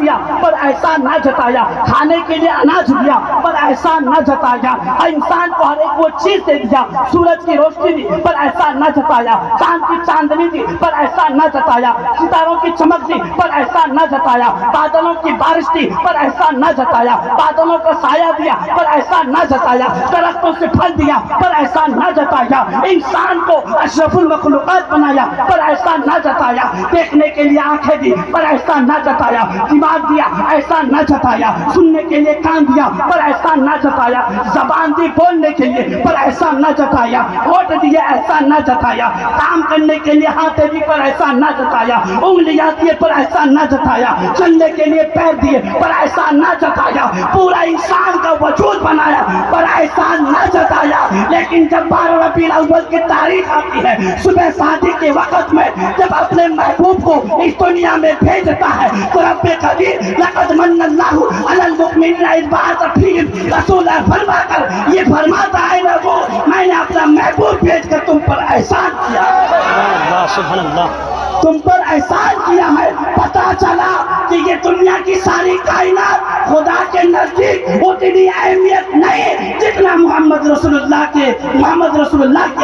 دیا پر احسان نہ جتایا، کھانے کے لیے اناج دیا پر احسان نہ جتایا، انسان کو ہر ایک وہ چیز دے دیا، سورج کی روشنی دی پر احسان نہ جتایا، چاند کی چاندنی دی پر احسان نہ جتایا، ستاروں کی چمک دی پر احسان نہ جتایا، بادلوں کی بارش دی پر احسان نہ جتایا، بادلوں کا سایہ دیا پر احسان نہ جتایا، درختوں سے پھل دیا پر احسان نہ جتایا، انسان کو اشرف المخلوقات بنایا پر احسان نہ جتایا، دیکھنے کے لیے آنکھیں دی پر احسان نہ جتایا، دماغ دیا احسان نہ جتایا، سننے کے لیے کان دیا پر احسان نہ جتایا، زبان دی بولنے کے لیے پر احسان نہ جتایا، ہونٹ دیے احسان نہ جتایا، کام کرنے کے لیے ہاتھ دی پر احسان نہ جتایا، انگلیاں دیے پر احسان نہ جتایا، چلنے کے لیے پیر دیے پر احسان نہ جتایا، پورا انسان کا وجود بنایا پر احسان نہ جتایا، لیکن جب 12 ربیع الاول کی تاریخ آتی ہے، صبح شادی کے وقت میں جب اپنے محبوب کو اس دنیا میں بھیجتا ہے تو رب قدیر لقد من اللہ علی المؤمنین اذ بعث فیہم رسولا فرما کر یہ فرماتا ہے نا وہ میں نے اپنا محبوب بھیج کر تم پر احسان کیا ہے، سبحان اللہ، تم پر احسان کیا ہے۔ پتا چلا کہ یہ دنیا کی ساری کائنات خدا کے نزدیک اتنی اہمیت نہیں جتنا محمد رسول اللہ کی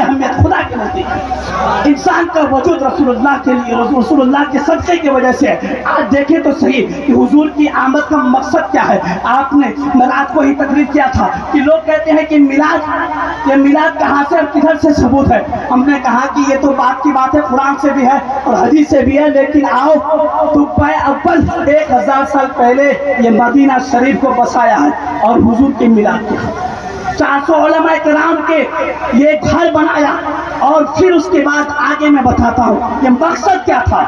اہمیت خدا کے نزدیک ہے۔ انسان کا وجود رسول اللہ کے لیے، رسول اللہ کے صدقے کی وجہ سے آج دیکھیں تو صحیح کہ حضور کی آمد کا مقصد کیا ہے۔ آپ نے میلاد کو ہی تقریر کیا تھا کہ لوگ کہتے ہیں کہ میلاد کہاں سے اور کدھر سے ثبوت ہے۔ ہم نے کہا کہ یہ تو بات کی بات ہے، قرآن سے بھی ہے اور حدیث سے بھی ہے، لیکن آؤ طب اول 1000 سال پہلے یہ مدینہ شریف کو بسایا ہے اور حضور کی میلاد کے 400 علماء کرام کے یہ گھر بنایا، اور پھر اس کے بعد آگے میں بتاتا ہوں یہ مقصد کیا تھا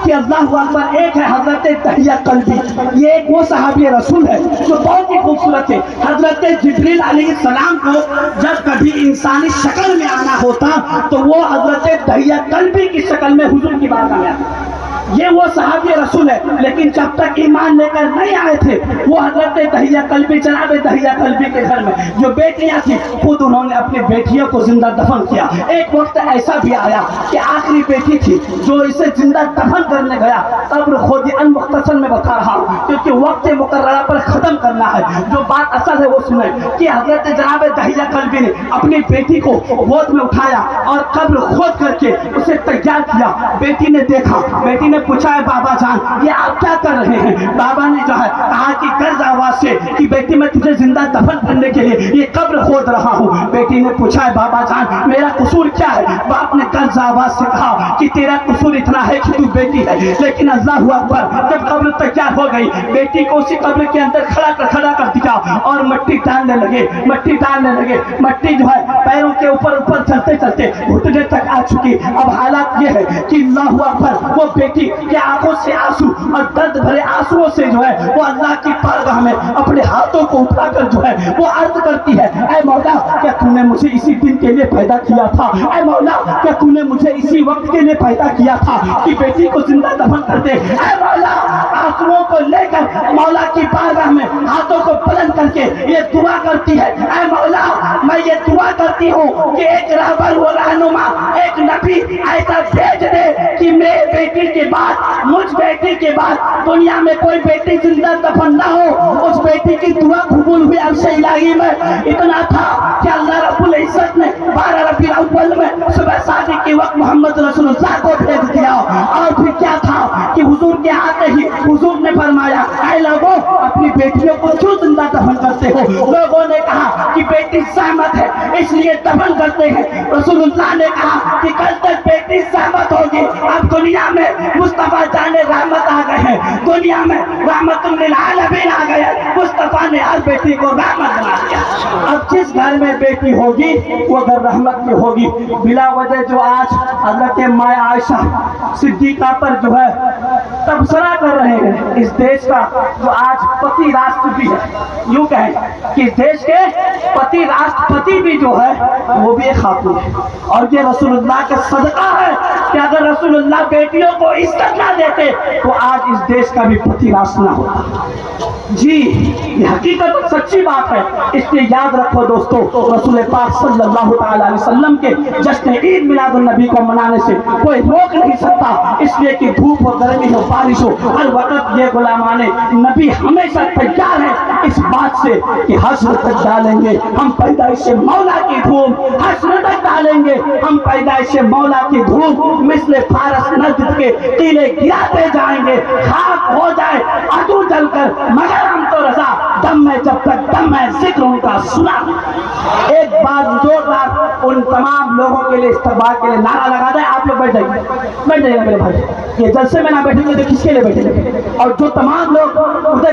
کہ اللہ اکبر۔ ایک ہے حضرت دحیہ قلبی، یہ ایک وہ صحابی رسول ہے جو بہت ہی خوبصورت ہے۔ حضرت جبریل علیہ السلام کو جب کبھی انسانی شکل میں آنا ہوتا تو وہ حضرت دحیہ قلبی کی شکل میں حضور کی بارگاہ میں آتا۔ یہ وہ صحابی رسول ہے، لیکن جب تک ایمان لے کر نہیں آئے تھے وہ حضرت دحیہ قلبی، جناب دحیہ قلبی کے گھر میں جو بیٹیاں تھیں خود انہوں نے اپنی بیٹیوں کو زندہ دفن کیا۔ ایک وقت ایسا بھی آیا کہ آخری بیٹی تھی جو اسے زندہ دفن کرنے گیا، قبر خود المختصر میں بتا رہا ہوں کیونکہ وقت مقررہ پر ختم کرنا ہے۔ جو بات اصل ہے وہ سنیں کہ حضرت جناب دحیہ قلبی نے اپنی بیٹی کو گود میں اٹھایا اور قبر کھود کر کے اسے تیار کیا۔ بیٹی نے دیکھا، بیٹی نے پوچھا ہے بابا جان یہ آپ کیا کر رہے ہیں؟ بابا نے جو ہے کہا کہ گرج آواز سے کہ بیٹی میں تجھے زندہ دفن کرنے کے لیے یہ قبر کھود رہا ہوں۔ بیٹی نے پوچھا ہے بابا جان میرا قصور کیا ہے؟ باپ نے گرج آواز سے کہا کہ تیرا قصور اتنا ہے کہ تو بیٹی ہے، لیکن اللہ اکبر جب قبر تیار ہو گئی بیٹی کو اسی قبر کے اندر کھڑا کر دیا اور مٹی ڈالنے لگے۔ مٹی جو ہے پیروں کے اوپر چلتے چلتے گھٹنے تک آ چکی۔ اب حالات یہ ہے کہ اللہ اکبر وہ بیٹی کہ آنکھوں سے آنسو اور درد بھرے آنسوؤں سے جو ہے وہ اللہ کی بارگاہ میں اپنے ہاتھوں کو اٹھا کر جو ہے وہ عرض کرتی ہے اے مولا کیا تو نے مجھے اسی دن کے لیے پیدا کیا تھا؟ اے مولا کیا تو نے مجھے اسی وقت کے لیے پیدا کیا تھا کہ بیٹی کو زندہ دفن کر دے؟ اے مولا آنسوؤں کو لے کر مولا کی بارگاہ میں ہاتھوں کو بلند کر کے یہ دعا کرتی ہے اے مولا میں یہ دعا کرتی ہوں کہ ایک رہبر و رہنما ایک نبی ایسا بھیج دے کہ میرے بیٹی کے بعد مجھ بیٹی کے بعد دنیا میں کوئی بیٹی زندہ دفن نہ ہو۔ اس بیٹی کی دعا قبول ہوئی۔ عرش الہی میں اتنا تھا کہ اللہ رب العزت نے 12 ربیع الاول میں صبح شادی کے وقت محمد رسول اللہ کو بھیج دیا، اور پھر کیا تھا کہ حضور کے آتے ہی حضور نے فرمایا اے لوگوں اپنی بیٹیوں کو کیوں زندہ دفن کرتے ہو؟ لوگوں نے کہا کہ بیٹی سہمت ہے اس لیے دفن کرتے ہیں۔ رسول اللہ نے کہا کہ کل تک بیٹی سہمت ہوگی۔ اب دنیا میں مصطفیٰ جان رحمت آ گئے ہیں، دنیا میں رحمت للعالمین آ گئے ہیں، مصطفیٰ نے ہر بیٹی کو رحمت بنا دیا۔ اب جس گھر میں بیٹی ہوگی وہ گھر رحمت کی ہوگی۔ بلا وجہ جو آج حضرت ماں عائشہ صدیقہ پر جو ہے تبصرہ کر رہے ہیں، اس دیش کا جو آج پتی راشٹرپتی ہے، یوں کہیں کہ اس دیش کے پتی راشٹرپتی بھی جو ہے وہ بھی ایک خاتون ہے، اور یہ رسول اللہ کا صدقہ ہے کہ اگر رسول اللہ بیٹیوں کو عزت نہ دیتے تو آج اس دیش کا بھی پتی راس نہ ہوتا۔ جی یہ حقیقت سچی بات ہے، اس لیے یاد رکھو دوستو، رسول پاک صلی اللہ تعالی علیہ وسلم کے جشن عید میلاد النبی کو منانے سے کوئی روک نہیں سکتا، اس لیے کہ دھوپ ہو، گرمی ہو، بارش ہو، ہر وقت یہ غلامان نبی ہمیشہ تیار ہیں اس بات سے کہ حشر تک ڈالیں گے ہم پیدائش مولا کی دھوم، حشر تک ڈالیں گے ہم پیدائش مولا کی دھوم، مثل فارس نجد کے قلعے گراتے جائیں گے، خاک ہو جائے عدو جل کر، مگر ہم تو رضا دم میں جب تک دم ہے ذکر ان کا سنا۔ ایک بار زوردار ان تمام لوگوں کے لیے استقبال کے لیے نعرہ لگا دیں، آپ لوگ بیٹھ جائیے میرے بھائی، یہ جلسے میں نہ بیٹھیں گے تو کس کے لیے بیٹھیں گے؟ اور جو تمام لوگ ادھر